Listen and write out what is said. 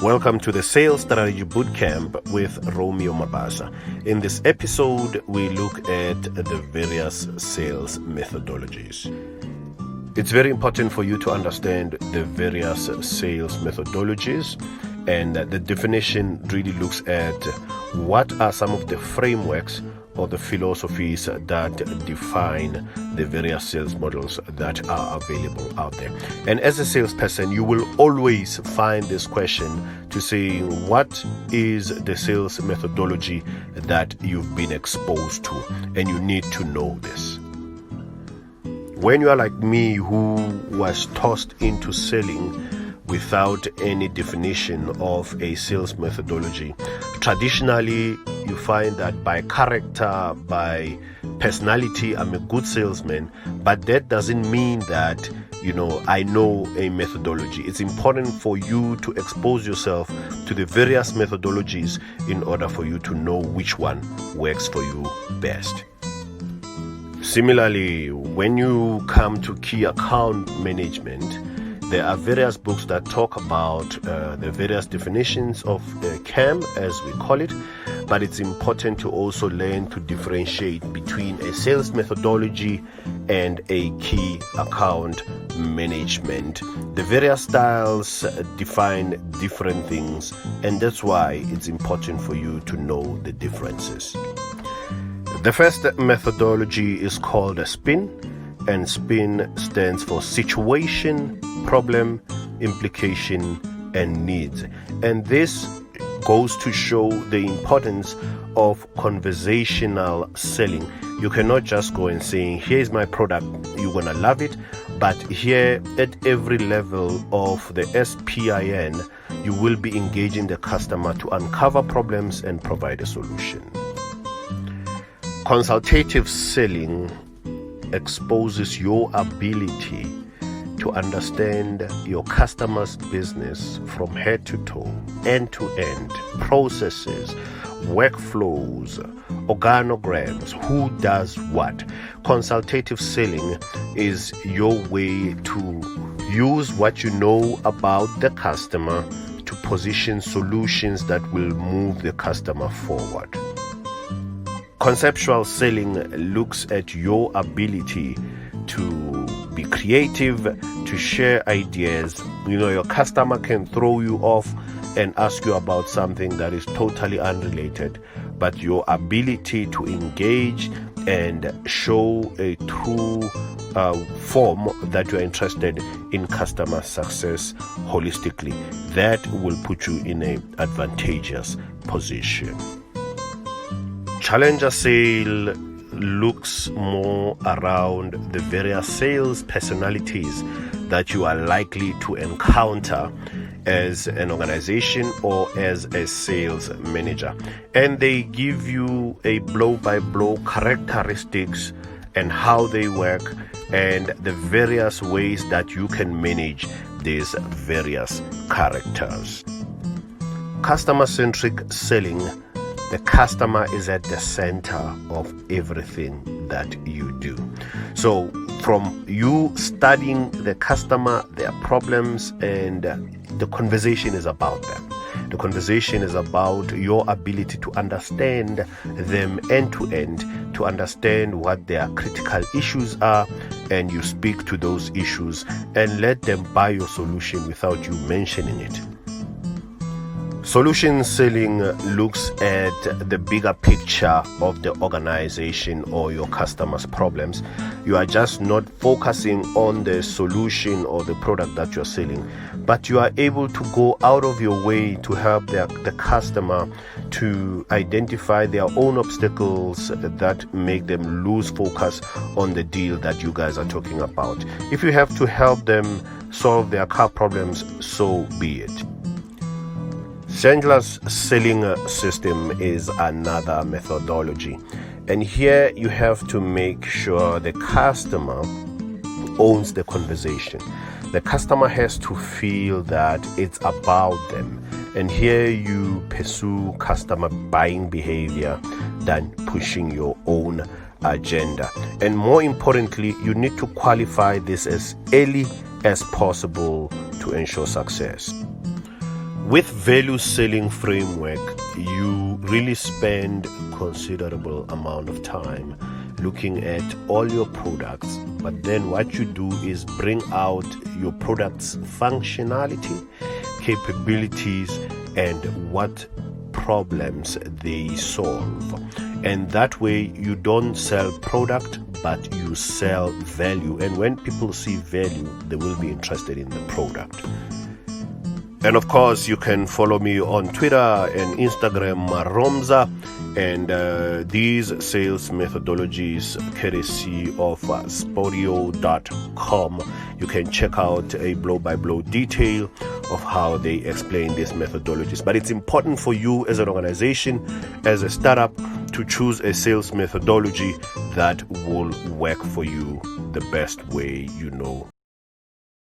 Welcome to the Sales Strategy Bootcamp with Romeo Mabasa. In this episode, we look at the various sales methodologies. It's very important for you to understand the various sales methodologies, and the definition really looks at what are some of the frameworks or the philosophies that define the various sales models that are available out there. And as a salesperson, you will always find this question to say, what is the sales methodology that you've been exposed to? And you need to know this. When you are like me, who was tossed into selling without any definition of a sales methodology, traditionally you find that by character, by personality, I'm a good salesman, but that doesn't mean that I know a methodology. It's important for you to expose yourself to the various methodologies in order for you to know which one works for you best. Similarly, when you come to key account management, there are various books that talk about the various definitions of CAM, as we call it, but it's important to also learn to differentiate between a sales methodology and a key account management. The various styles define different things, and that's why it's important for you to know the differences. The first methodology is called a SPIN, and SPIN stands for situation, problem, implication, and needs. And this goes to show the importance of conversational selling. You cannot just go and say, here's my product, you're gonna love it, but here at every level of the SPIN, you will be engaging the customer to uncover problems and provide a solution. Consultative selling exposes your ability to understand your customer's business from head to toe, end to end, processes, workflows, organograms, who does what. Consultative selling is your way to use what you know about the customer to position solutions that will move the customer forward. Conceptual selling looks at your ability to be creative, to share ideas. Your customer can throw you off and ask you about something that is totally unrelated, but your ability to engage and show a true form that you're interested in customer success holistically, that will put you in an advantageous position. Challenger sale looks more around the various sales personalities that you are likely to encounter as an organization or as a sales manager, and they give you a blow-by-blow characteristics and how they work and the various ways that you can manage these various characters. Customer-centric selling, the customer is at the center of everything that you do. So from you studying the customer, their problems, and the conversation is about them. The conversation is about your ability to understand them end to end, to understand what their critical issues are, and you speak to those issues and let them buy your solution without you mentioning it. Solution selling looks at the bigger picture of the organization or your customer's problems. You are just not focusing on the solution or the product that you're selling, but you are able to go out of your way to help the customer to identify their own obstacles that make them lose focus on the deal that you guys are talking about. If you have to help them solve their car problems, so be it. Chandler's selling system is another methodology, and here you have to make sure the customer owns the conversation. The customer has to feel that it's about them, and here you pursue customer buying behavior than pushing your own agenda. And more importantly, you need to qualify this as early as possible to ensure success. With value selling framework, you really spend considerable amount of time looking at all your products, but then what you do is bring out your products' functionality, capabilities, and what problems they solve. And that way you don't sell product, but you sell value. And when people see value, they will be interested in the product. And of course, you can follow me on Twitter and Instagram, Romza, and these sales methodologies courtesy of Spodio.com. You can check out a blow-by-blow detail of how they explain these methodologies. But it's important for you as an organization, as a startup, to choose a sales methodology that will work for you the best way you know